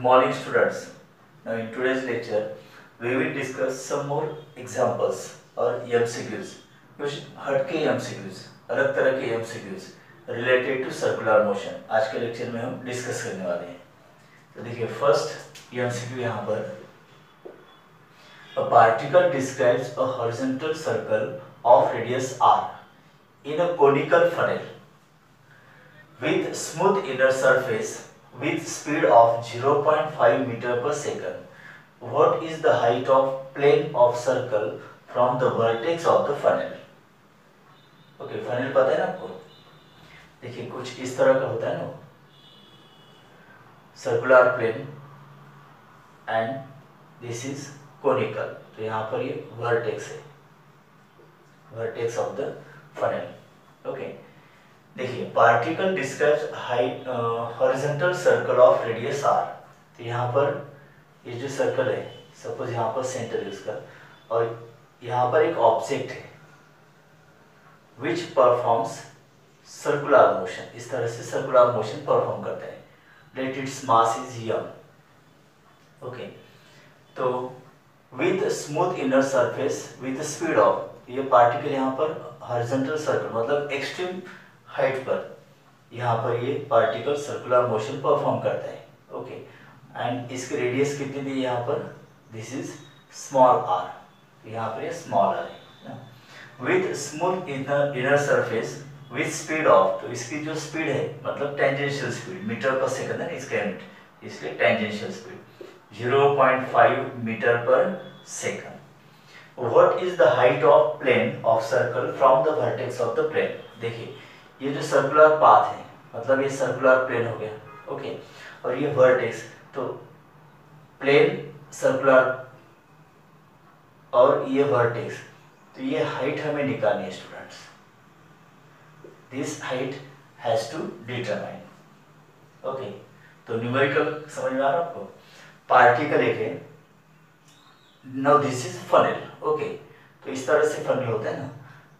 morning students. Now in today's lecture we will discuss some more examples और MCQs, कुछ हटके MCQs, अलग तरह के MCQs related to circular motion आज के लेक्चर में हम डिस्कस करने वाले हैं। तो देखिए फर्स्ट MCQ यहाँ पर, a particle describes a horizontal circle of radius r in a conical funnel with smooth inner surface with speed of 0.5 meter per second. What is the height of plane of circle from the vertex of the funnel? Okay, funnel पता है ना आपको? देखिए कुछ इस तरह का होता है ना, circular plane and this is conical. तो यहाँ पर ये vertex है, vertex of the funnel. Okay. देखिए particle describes horizontal circle of radius r। तो यहाँ पर ये जो सर्कल है, सपोज यहाँ पर सेंटर है उसका, और यहाँ पर एक ऑब्जेक्ट है विच परफॉर्म्स सर्कुलर मोशन, इस तरह से सर्कुलर मोशन परफॉर्म करता है। Let its mass is m। Okay, तो with smooth inner surface with speed of, ये पार्टिकल यहाँ पर हॉरिजॉन्टल सर्कल मतलब एक्सट्रीम हाइट पर यहाँ पर ये पार्टिकल सर्कुलर मोशन परफॉर्म करता है। ओके, एंड इसकी रेडियस कितनी दी यहाँ पर, दिस इज स्मॉल r, यहाँ पर ये स्मॉल r है। With smooth inner surface with speed of, तो इसकी जो स्पीड है मतलब tangential speed metre per second है इसका यूनिट, इसलिए tangential speed 0.5 metre per second. What is the height of plane of circle from the vertex of the plane. देखिए ये जो सर्कुलर पाथ है मतलब ये सर्कुलर प्लेन हो गया। ओके, और ये वर्टेक्स, तो प्लेन सर्कुलर और ये वर्टेक्स, तो ये हाइट हमें निकालनी है students. This height has to determine. Okay, तो न्यूमेरिकल समझ में आ रहा है आपको। पार्टिकल एक है, now this is funnel. Okay, तो इस तरह से फनल होता है ना,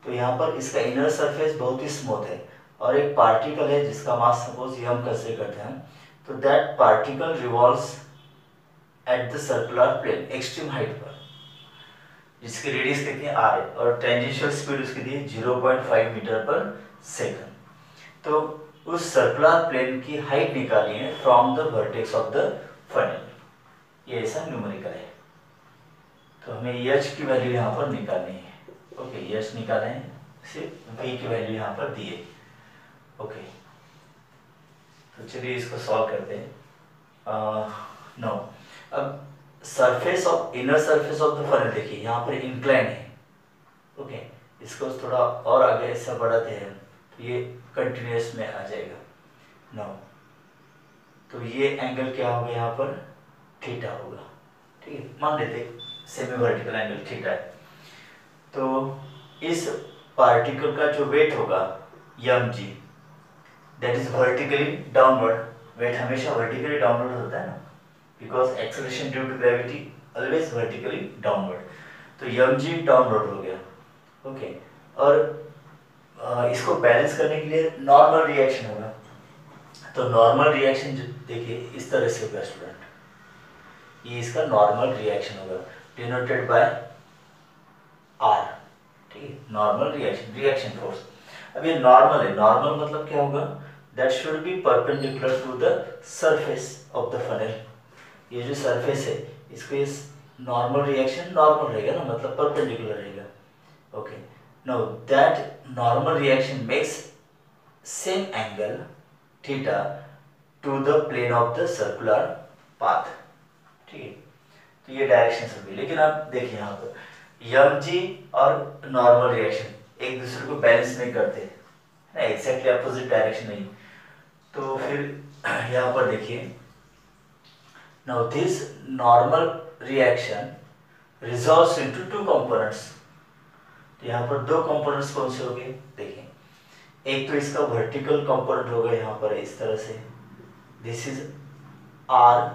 तो यहाँ पर इसका इनर सरफेस बहुत ही स्मूथ है और एक पार्टिकल है जिसका मास सपोज ये हम कंसीडर करते हैं, तो that particle revolves at the circular plane extreme height पर, जिसकी रेडियस कितनी r है और टेंजेंशियल स्पीड उसकी दी 0.5 मीटर पर सेकंड। तो उस सर्कुलर प्लेन की हाइट निकाली है from the vertex of the funnel. ये ऐसा न्यूमेरिकल है, तो हमें h की वैल्यू यहाँ पर निकालनी है। ओके, यश निकाले हैं, सिर्फ v की वैल्यू यहाँ पर दिए। ओके, तो चलिए इसको सॉल्व करते हैं। नो, अब surface of inner surface of the funnel देखिए यहाँ पर इंक्लाइन है। ओके, इसको थोड़ा और आगे ऐसा बढ़ाते हैं तो ये कंटिन्यूस में आ जाएगा। नो, तो ये एंगल क्या होगा यहाँ पर, थीटा होगा। ठीक है, मान लेते सेमी वर्टिकल एंगल थीटा है। तो इस पार्टिकल का जो वेट होगा mg, that is vertically downward. Weight हमेशा वर्टिकली डाउनवर्ड होता है ना, because acceleration due to gravity always vertically downward. तो mg डाउनवर्ड हो गया। ओके, और इसको बैलेंस करने के लिए नॉर्मल रिएक्शन होगा। तो नॉर्मल रिएक्शन देखिए इस तरह से होगा स्टूडेंट, ये इसका नॉर्मल रिएक्शन होगा डिनोटेड बाय R। ठीक है, नॉर्मल रिएक्शन, रिएक्शन फोर्स। अब ये नॉर्मल है, नॉर्मल मतलब क्या होगा, that should be perpendicular to the surface of the funnel. ये जो सरफेस है इसको इस नॉर्मल रिएक्शन नॉर्मल रहेगा ना, मतलब परपेंडिकुलर रहेगा। Okay, now that normal reaction makes same angle theta to the plane of the circular path. ठीक है, तो ये डायरेक्शन होगी। लेकिन आप देखिए यहाँ पर mg और नॉर्मल रिएक्शन एक दूसरे को बैलेंस नहीं करते हैं ना, एक्जैक्टली अपोजिट डायरेक्शन नहीं। तो फिर यहाँ पर देखिए, now this normal reaction resolves into two components. तो यहाँ पर दो कंपोनेंट्स कौन से होंगे देखिए, एक तो इसका वर्टिकल कंपोनेंट होगा यहाँ पर इस तरह से, this is r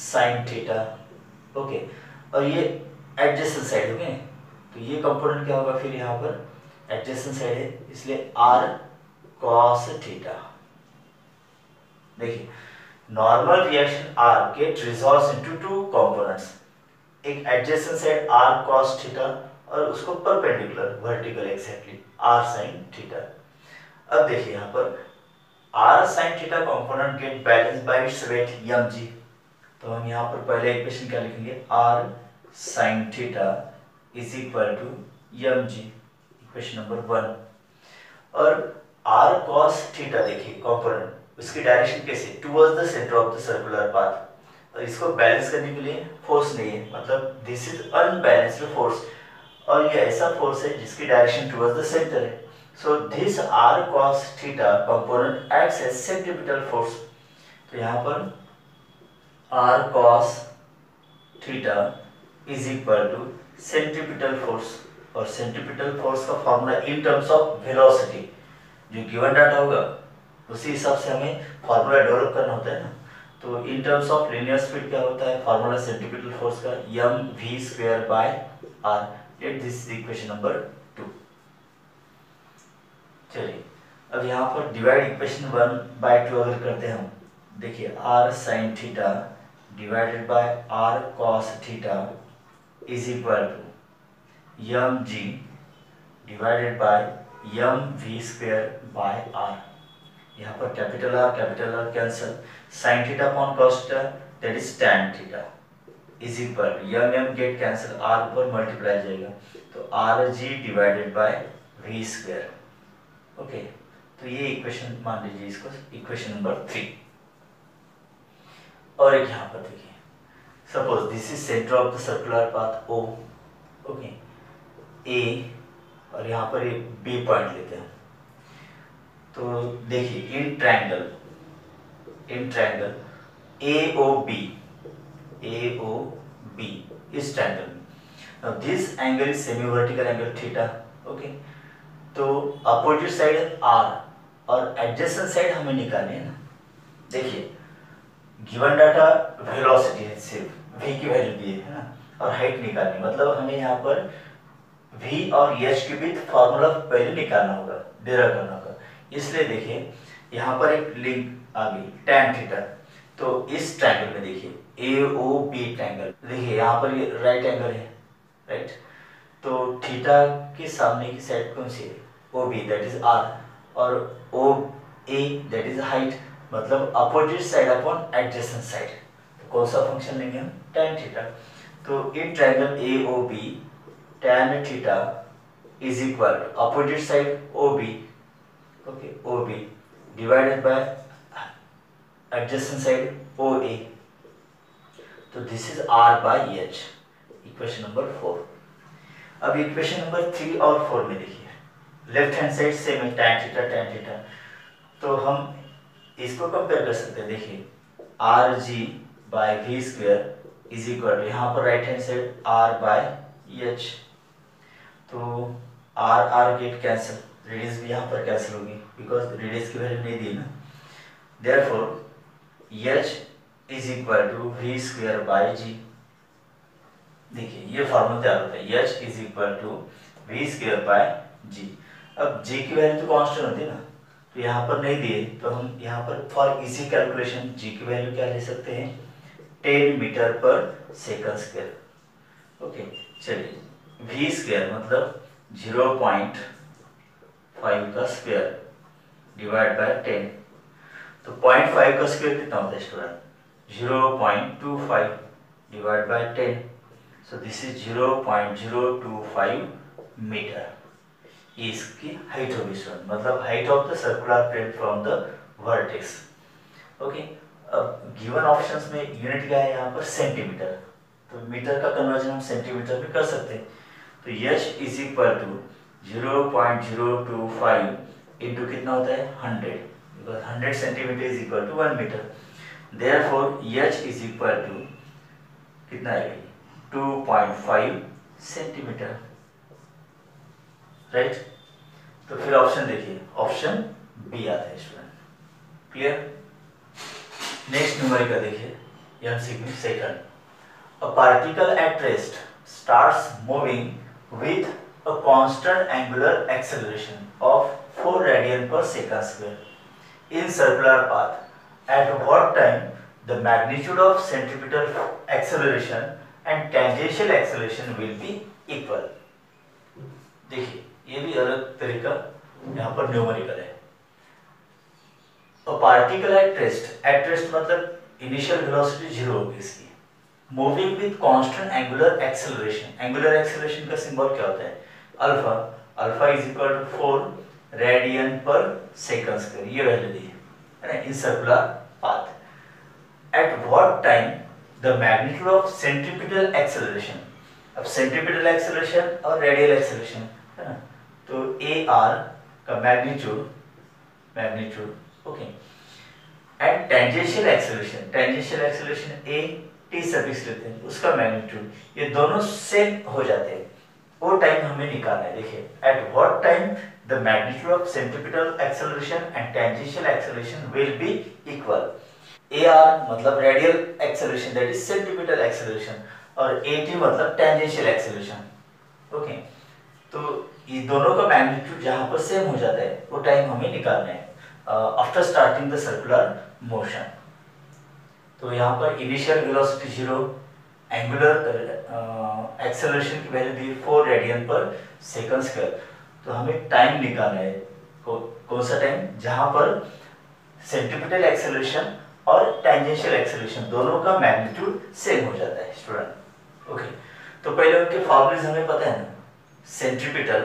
sin theta. Okay, और ये एडजेसेंट साइड हो गए, तो ये कंपोनेंट क्या होगा फिर यहाँ पर एडजेसेंट साइड है, इसलिए r cos थीटा। देखिए normal reaction R get resolves into two components, एक adjacent side R cos theta और उसको perpendicular vertical exactly R sin theta। अब देखिए यहाँ पर R sin theta component get balanced by its weight mg, तो हम यहाँ पर पहले इक्वेशन क्या लिखेंगे, R sin theta is equal to mg, equation number 1। और R cos theta देखिए कंपोनेंट, उसकी डायरेक्शन कैसे, towards the centre of the circular path, और इसको बैलेंस करने के लिए फोर्स नहीं है, मतलब दिस इज अनबैलेंस्ड फोर्स, और ये ऐसा फोर्स है जिसकी डायरेक्शन टुवर्ड्स द सेंटर है। So this R cos theta component acts as centripetal force, तो यहाँ पर R cos theta is equal to centripetal force, और सेंट्रीपिटल फोर्स का formula in terms of velocity, जो गिवन डाटा होगा उसी हिसाब से हमें फॉर्मूला डेवलप करना होता है ना। तो in terms of linear speed क्या होता है, फॉर्मूला सेंट्रीपिटल फोर्स का mv² by r। Let this is equation number 2। चलिए अब यहाँ पर डिवाइड इक्वेशन 1/2 अगर करते हैं हम, देखिए r sin theta divided by r cos theta is equal to mg divided by mv² by r। यहाँ पर capital R cancel, sin theta upon cos theta that is tan theta is equal to m get cancel, r ऊपर multiply जाएगा, तो rg divided by v²। Okay, तो ये equation मान लीजिए इसको इक्वेशन नंबर 3। और एक यहाँ पर देखिए, suppose this is centre of the circular path O, okay A, और यहाँ पर एक B पॉइंट लेते हैं। तो देखिए इन ट्रायंगल AOB इस ट्रायंगल में, now this angle is semi vertical angle theta, okay. तो अपोजिट साइड R और एडजेसेंट साइड हमें निकालनी है ना। देखिए गिवन डाटा वेलोसिटी है, सिर्फ v की वैल्यू दी है ना, और हाइट निकालनी, मतलब हमें यहाँ पर v और h के बीच फॉर्मूला पहले निकालना होगा, डेरा करना होगा। इसलिए देखिए यहाँ पर एक लिंक आ गई tan थीटा, तो इस ट्रायंगल में देखिए AOB ट्रायंगल, देखिए यहाँ पर ये राइट एंगल है, राइट, तो थीटा के सामने की साइड कौन सी है, OB दैट इज R, और OA दैट इज हाइट, मतलब opposite side upon adjacent side, तो कौन सा फंक्शन लेंगे हम, tan थीटा। तो in triangle AOB tan theta is equal to opposite side OB, okay OB divided by adjacent side OA, तो this is R by H, equation number 4। अब equation number 3 और 4 में देखिए लेफ्ट हैंड साइड सेम है tan theta, तो हम इसको compare कर सकते हैं। देखिए RG by v² is equal to, यहाँ पर right hand side R by H, तो R गेट कैंसिल, रेडियस भी यहाँ पर कैंसिल होगी बिकॉज रेडियस की वैल्यू नहीं दी ना। Therefore H is equal to v² by G। देखिए ये फॉर्मूला तैयार होता है, H is equal to v² by G। अब G की वैल्यू तो कांस्टेंट होती है ना, तो यहाँ पर नहीं दिए, तो हम यहाँ पर फॉर इजी कैलकुलेशन G की वैल्यू क्या ले सकते हैं, 10 metre per second square. Okay चलिए v² मतलब 0.5 का स्क्वायर डिवाइड बाय 10, तो 0.5 का स्क्वायर कितना होता है student, 0.25 divide by 10, so this is 0.025 metre. ये इसकी हाइट होगी स्टूडेंट, मतलब height of the circular plane from the vertex. Okay, अब गिवन ऑप्शंस में यूनिट क्या है यहाँ पर, सेंटीमीटर, तो मीटर का कन्वर्जन हम सेंटीमीटर में कर सकते हैं। तो h is equal to 0.025 into कितना होता है 100, because 100 centimetre is equal to 1 metre. Therefore h is equal to कितना है 2.5 सेंटीमीटर, राइट। तो फिर ऑप्शन देखिए, ऑप्शन बी आता है स्टूडेंट, क्लियर। नेक्स्ट न्यूमेरिकल देखिए, MCQ second, a particle at rest starts moving with a constant angular acceleration of 4 radian per second square in circular path at what time the magnitude of centripetal acceleration and tangential acceleration will be equal। देखिए ये भी अलग तरीका यहाँ पर numerical है। Particle at rest मतलब initial velocity zero होगी इसकी, moving with constant angular acceleration. Angular acceleration का सिंबल क्या होता है? Alpha. Alpha is equal to 4 radian per second square, ये वैल्यू दी है ना, in circular path. At what time the magnitude of centripetal acceleration. अब सेंट्रीपिटल एक्सेलरेशन और रेडियल एक्सेलरेशन है ना, तो ए आर का magnitude okay, and tangential acceleration a T suffix लेते हैं, उसका मैग्नीट्यूड, ये दोनों सेम हो जाते हैं, वो टाइम हमें निकालना है। देखिए at what time the magnitude of centripetal acceleration and tangential acceleration will be equal. A R मतलब radial acceleration that is centripetal acceleration, और ए टी मतलब टेंजेंशियल एक्सेलरेशन ओके। तो ये दोनों का मैग्नीट्यूड जहां पर सेम हो जाता है वो टाइम हमें निकालना है after starting the circular motion. तो यहाँ पर initial velocity zero, angular acceleration की वैल्यू दी 4 रेडियन पर सेकंड स्क्वायर। तो हमें टाइम निकालना है, कौन सा टाइम? जहां पर सेंट्रीपिटल एक्सेलरेशन और टेंजेंशियल एक्सेलरेशन दोनों का मैग्नीट्यूड सेम हो जाता है स्टूडेंट ओके। तो पहले उनके फॉर्मूलेज हमें पता है ना, centripetal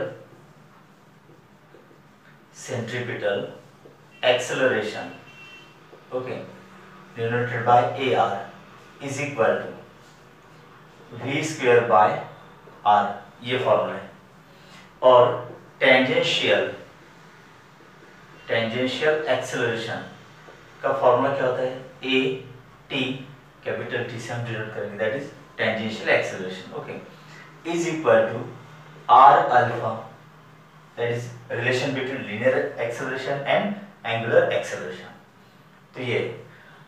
acceleration okay denoted by AR is equal to V square by R, ये फॉर्मूला है। और टेंजेंशियल एक्सेलरेशन का फॉर्मूला क्या होता है? ए टी, कैपिटल टी से हम डिनोट करेंगे, that is tangential acceleration okay, is equal to r alpha, that is relation between linear acceleration and angular acceleration. तो ये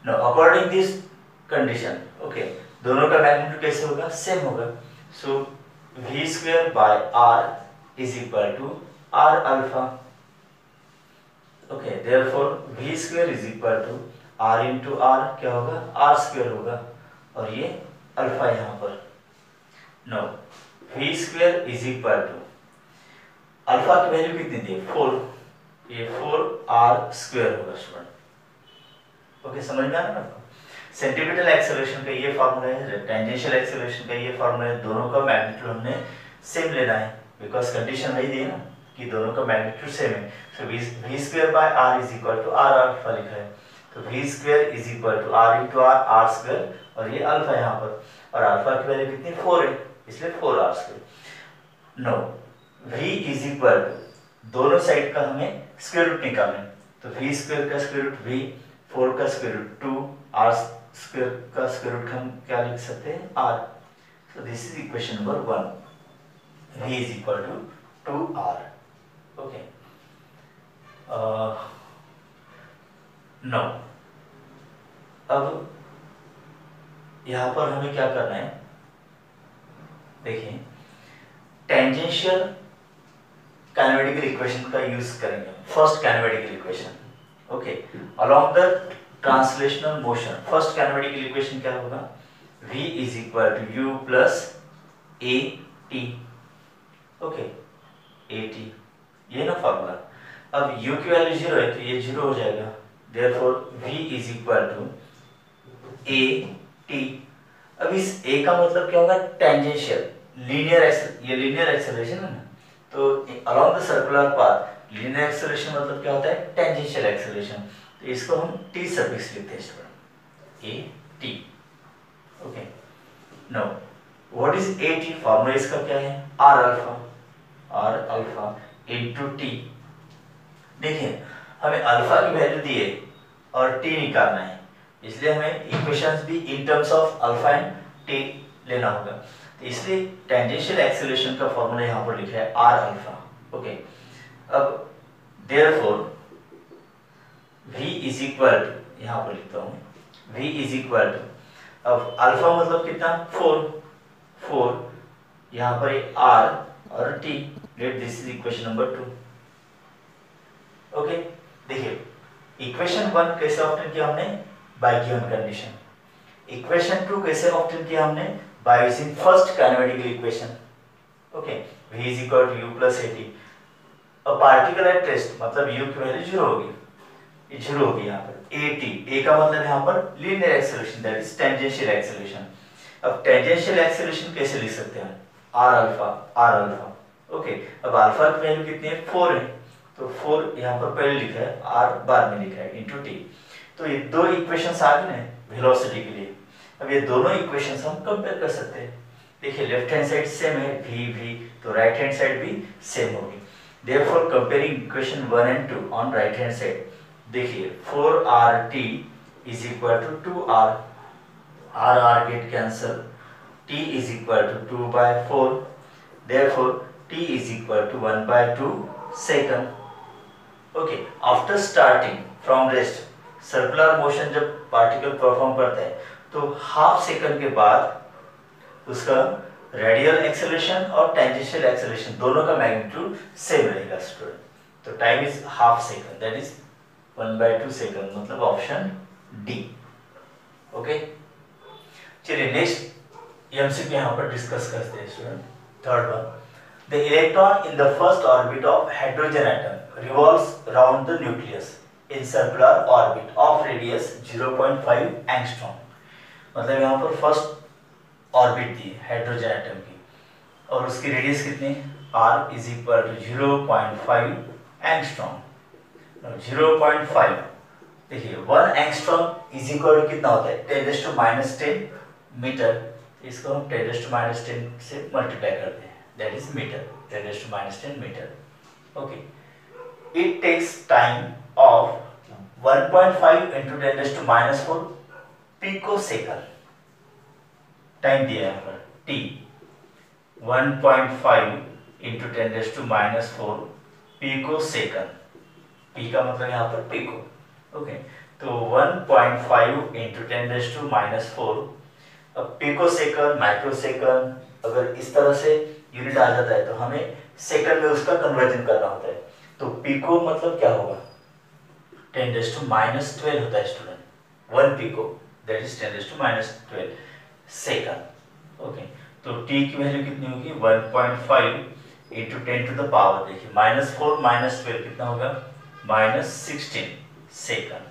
no according this condition okay, दोनों का मैग्नीट्यूड कैसे होगा? सेम होगा। So v square by r is equal to r alpha okay, therefore v square is equal to r into r क्या होगा? r square होगा, और ये अल्फा यहाँ पर। No v square is equal to alpha की value कितनी दी? 4, ये 4r स्क्वायर होगा स्टूडेंट ओके, समझ में आ रहा है आपको? सेंट्रीपिटल एक्सेलरेशन का ये फार्मूला है, टेंजेंशियल एक्सेलरेशन का ये फार्मूला है, दोनों का मैग्नीट्यूड हमने सेम लेना है बिकॉज कंडीशन वही दी है ना कि दोनों का मैग्नीट्यूड सेम है। So v square by r is equal to r alpha लिखा है, तो v square is equal to r into r square, और ये अल्फा यहाँ पर, और अल्फा की वैल्यू कितनी? 4 है, इसलिए 4r square. No v is equal to दोनों साइड का हमें स्क्वायर रूट निकालना है, तो v स्क्वायर का स्क्वायर रूट v, 4 का स्क्वायर रूट 2, r स्क्वायर का स्क्वायर रूट हम क्या लिख सकते हैं? r। So this is equation number 1, v is equal to 2r okay. No अब यहां पर हमें क्या करना है? देखिए टेंजेंशियल काइनेमेटिकल इक्वेशन का यूज करेंगे, first kinematical equation okay, along the translational motion. First kinematical equation क्या होगा? v is equal to u plus a t okay, a t, ये ना फॉर्मूला। अब u की वैल्यू 0 है तो ये 0 हो जाएगा, therefore v is equal to a t. अब इस a का मतलब क्या होगा? टेंजेंशियल, लीनियर ये लीनियर एक्सेलरेशन है ना, तो along the circular path linear acceleration मतलब क्या होता है? टेंजेंशियल एक्सेलरेशन, तो इसको हम t सफिक्स लिखते हैं student, a t okay. No what is a t? Formula इसका क्या है? R alpha into t. देखिए हमें अल्फा की वैल्यू दी है और टी निकालना है, इसलिए हमें इक्वेशंस भी इन terms of alpha and T लेना होगा, तो इसलिए टेंजेंशियल एक्सेलरेशन का फॉर्मूला यहाँ पर लिखा है आर अल्फा ओके। अब therefore v is equal to, यहाँ पर लिखता हूँ v इज इक्वल टू, अब अल्फा मतलब कितना? 4, यहाँ पर r और t, let this is equation number 2 okay. देखिए इक्वेशन 1 कैसे ऑब्टेन किया हमने, बाय गिवन कंडीशन। इक्वेशन 2 कैसे ऑब्टेन किया हमने, by using first kinematical equation. Okay, v is equal to u plus at। अब पार्टिकल एट रेस्ट मतलब u की वैल्यू 0 होगी, ये 0 होगी यहाँ पर। at, a का मतलब यहाँ पर linear acceleration, that is tangential acceleration. अब टेंजेंशियल एक्सेलरेशन कैसे लिख सकते हैं, r अल्फा। ओके, अब अल्फा की वैल्यू कितनी है, 4 है, तो 4 यहाँ पर पहले लिखा है, r बाद में लिखा है इनटू t। तो ये दो इक्वेशंस आ गए ना वेलोसिटी के लिए। अब ये दोनों इक्वेशंस हम कंपेयर कर सकते हैं। देखिए लेफ्ट हैंड साइड सेम है v, तो राइट हैंड साइड भी सेम होगी। Therefore comparing equation 1 and 2 on right hand side, देखिए 4rt is equal to 2r, r get cancel, t is equal to 2/4, therefore t is equal to 1/2 second. Okay, after starting from rest, circular motion जब particle perform करता है तो half second के बाद उसका radial acceleration और tangential acceleration दोनों का मैग्नीट्यूड सेम रहेगा स्टूडेंट। तो time is half second, that is 1/2 second, मतलब ऑप्शन डी। ओके, चलिए नेक्स्ट एमसीक्यू यहाँ पर डिस्कस करते हैं student. Third one, the electron in the first orbit of hydrogen atom revolves around the nucleus in circular orbit of radius 0.5 angstrom. मतलब यहाँ पर first orbit दी हाइड्रोजन एटम की और उसकी रेडियस कितनी, r is equal to 0.5 angstrom. 0.5, देखिए 1 angstrom is equal to कितना होता है, 10⁻⁻10 मीटर। इसको हम 10⁻⁻10 से मल्टीप्लाई करते हैं, that is metre, 10⁻⁻10 metre. Okay, it takes time of 1.5 into 10⁻⁻4 pico second. Time दिया है पर t 1.5 into 10⁻⁻4 pico second, p का मतलब यहाँ पर पिको। ओके, तो 1.5 into 10⁻⁻4, अब पिको सेकंड, माइक्रो सेकंड अगर इस तरह से यूनिट आ जाता है तो हमें सेकंड में उसका कन्वर्जन करना होता है। तो पिको मतलब क्या होगा, 10⁻⁻12 होता है student. 1 pico that is 10⁻⁻12 second. Okay, तो t की वैल्यू कितनी होगी, 1.5 into 10 to the पावर, देखिए -4 -12 कितना होगा, -16 सेकंड।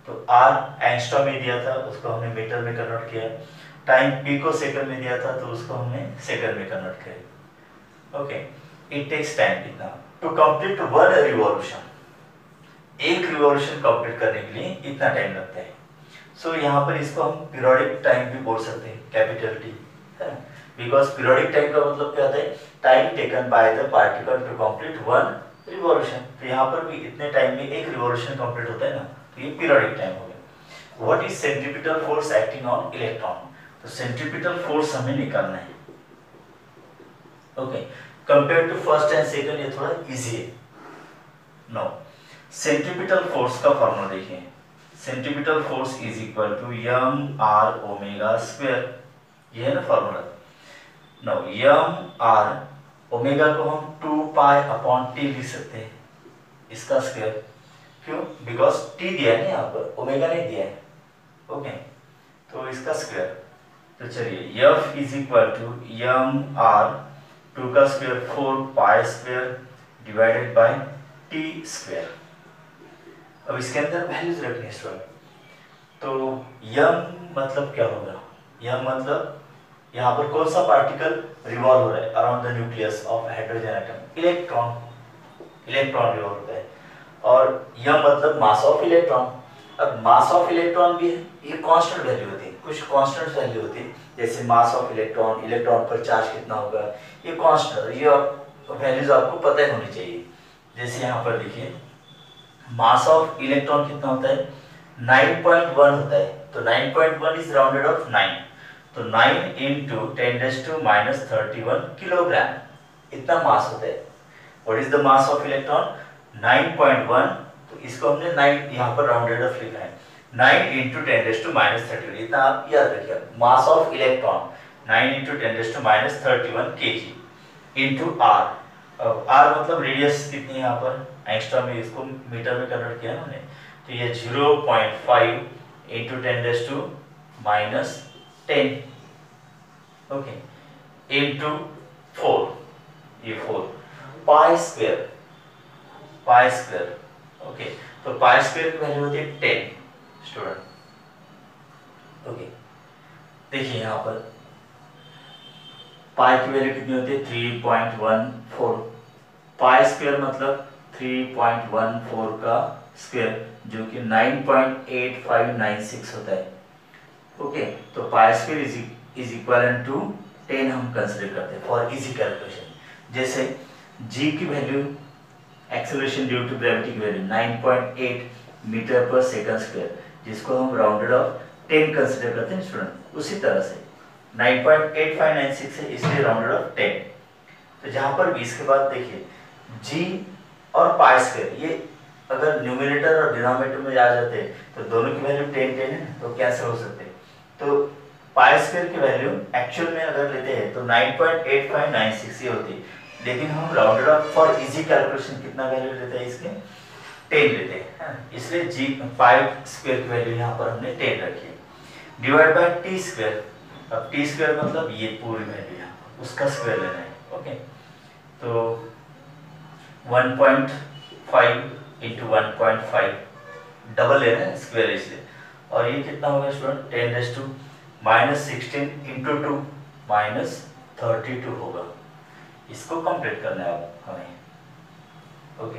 तो r एंगस्ट्रॉम में दिया था, उसको हमने मीटर में कन्वर्ट किया। टाइम पिको सेकंड में दिया था, तो उसको हमने सेकंड में कन्वर्ट किया। ओके, इट टेक्स टाइम कितना, टू कंप्लीट 1 रिवॉल्यूशन, एक रिवॉल्यूशन कंप्लीट करने के लिए इतना टाइम लगता है। सो यहाँ पर इसको हम पीरियोडिक टाइम भी बोल सकते हैं, कैपिटल टी है, बिकॉज पीरियोडिक टाइम का मतलब क्या होता है, time taken by the particle to complete 1 revolution. तो यहाँ पर भी इतने टाइम में एक रिवॉल्यूशन कंप्लीट होता है ना, तो ये पीरियोडिक टाइम हो गया। What is centripetal force acting on electron, तो सेंट्रीपिटल फोर्स हमें निकालना है। Okay, compare to first and second ये थोड़ा इजी है। नो, सेंट्रीपिटल फोर्स का फॉर्मूला देखिए, centripetal force is equal to mr⍵², ये है ना फॉर्मूला। नो, mr ओमेगा को हम 2π/t लिख सकते हैं, इसका स्क्वायर। क्यों, बिकॉज t दिया है ना यहाँ पर, ओमेगा नहीं दिया है। ओके, तो इसका स्क्वायर। तो चलिए f is equal to mr 2 का square 4π² divided by t square. अब इसके अंदर वैल्यूज रखनी है स्टूडेंट। तो m मतलब क्या होगा, m मतलब यहाँ पर कौन सा पार्टिकल रिवॉल्व हो रहा है around the nucleus of hydrogen atom, electron, electron revolve होता है। और m मतलब मास ऑफ इलेक्ट्रॉन। अब मास ऑफ इलेक्ट्रॉन भी है, ये कांस्टेंट वैल्यू होती है, कुछ कांस्टेंट वैल्यू होती है, जैसे मास ऑफ इलेक्ट्रॉन, इलेक्ट्रॉन पर चार्ज कितना होगा, ये कांस्टेंट, ये वैल्यूज आपको पता ही होनी चाहिए। जैसे यहाँ पर देखिए मास ऑफ इलेक्ट्रॉन कितना होता है, 9.1 होता है, तो 9.1 इज राउंडेड ऑफ 9, तो 9 into 10⁻31 किलोग्राम, इतना मास होता है। What is the mass of electron, 9.1, तो इसको हमने 9 यहाँ पर राउंडेड ऑफ लिखा है, 9 into 10⁻31, इतना आप याद रखिए। Mass of electron 9 into 10⁻31 kg into r। अब r मतलब रेडियस कितनी है यहाँ पर, एंगस्ट्रॉम में इसको मीटर में कन्वर्ट किया हमने, तो ये 0.5 इंटू 10⁻⁻10, ओके, इंटू 4, ये 4 पाई स्क्वायर, ओके। तो पाई स्क्वायर की वैल्यू होती है 10 स्टूडेंट, ओके। देखिए यहाँ पर पाई की वैल्यू कितनी होती है 3.14, पाई स्क्वायर मतलब 3.14 का स्क्वायर जो कि 9.8596 होता है, ओके। तो pi square is equal to 10 हम कंसीडर करते हैं फॉर इजी कैलकुलेशन। जैसे g की value acceleration due to gravity की value 9.8 metre per second square, जिसको हम राउंडेड ऑफ 10 कंसीडर करते हैं स्टूडेंट। उसी तरह से 9.8596 है, इसलिए राउंडेड ऑफ 10। तो जहां पर भी इसके बाद देखिए g और पाई स्क्वायर, ये अगर न्यूमरेटर और डिनोमिनेटर में आ जाते तो दोनों की वैल्यू 10 10 है, तो कैंसिल हो सकते। तो पाई स्क्वायर की वैल्यू एक्चुअल में अगर लेते हैं तो 9.8596 ये होती है, लेकिन हम rounded off for easy calculation कितना वैल्यू लेते हैं इसके 10 लेते हैं, इसलिए g पाई स्क्वायर की वैल्यू यहाँ पर हमने 10 रखी है, डिवाइड बाय टी स्क्वायर। अब टी स्क्वायर मतलब ये पूरी वैल्यू यहाँ उसका स्क्वायर लेना है, ओके। तो 1.5 इंटू 1.5 डबल लेना है स्क्वायर इसलिए, और ये कितना होगा स्टूडेंट 10⁻⁻16 इंटू 2 -32 होगा। इसको कंप्लीट करना है अब हमें, ओके।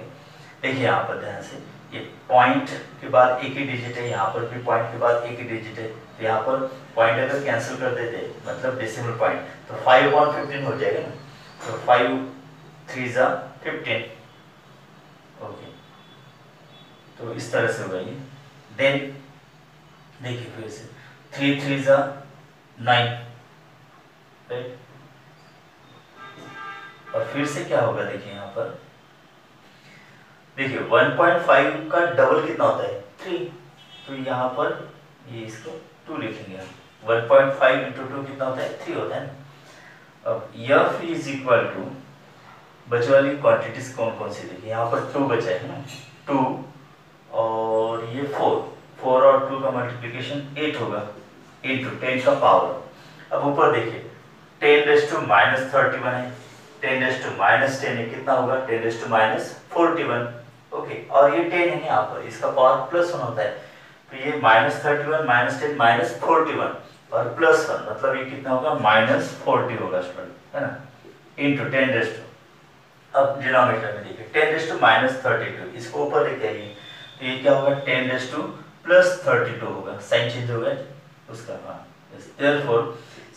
देखिए यहाँ पर ध्यान से, ये पॉइंट के बाद एक ही डिजिट है, यहाँ पर भी पॉइंट के बाद एक ही डिजिट है, तो यहाँ पर पॉइंट अगर कैंसिल कर देते मतलब डेसिमल पॉइंट तो 5/15 हो जाएगा ना, तो 5 3 × 15, ओके। तो इस तरह से होगा ये। देन देखिए फिर से 3 3 × 9, राइट। और फिर से क्या होगा देखिए यहाँ पर, देखिए 1.5 का डबल कितना होता है 3, तो यहाँ पर ये इसको 2 लिखेंगे हम। 1.5 इंटू 2 कितना होता है 3 होता है ना। अब F इज इक्वल टू, बचे वाली क्वांटिटीज कौन कौन सी देखिए, यहाँ पर 2 बचा है ना, 2 और ये 4 और 2 का मल्टीप्लिकेशन 8 होगा इंटू 10 का पावर। अब ऊपर देखिए 10⁻31 है, 10⁻10 है, कितना होगा 10⁻41, ओके। और ये 10 है यहाँ पर, इसका पावर +1 होता है, तो ये -31 -10 -41 और +1 मतलब ये कितना होगा -40 होगा स्टूडेंट, है ना, इंटू 10⁻। अब डिनोमिनेटर में देखिए 10⁻32, इसको ऊपर लेके आइए, तो ये क्या होगा 10⁻+32 होगा, साइन चेंज होगा उसका, हाँ। Therefore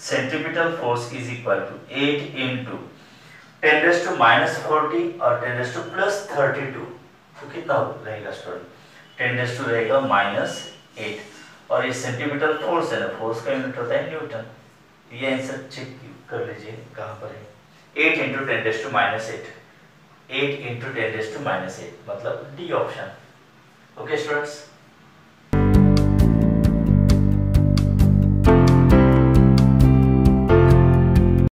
centripetal force is equal to 8 into 10⁻40 और 10⁻+32, तो कितना रहेगा स्टूडेंट 10 रहेगा -8, और ये सेंटीमीटर फोर्स है ना, फोर्स का यूनिट होता है न्यूटन। ये आंसर चेक कर लीजिए कहाँ पर है, 8 इंटू 10⁻8, 8 इंटू 10⁻8 मतलब डी ऑप्शन, ओके स्टूडेंट्स।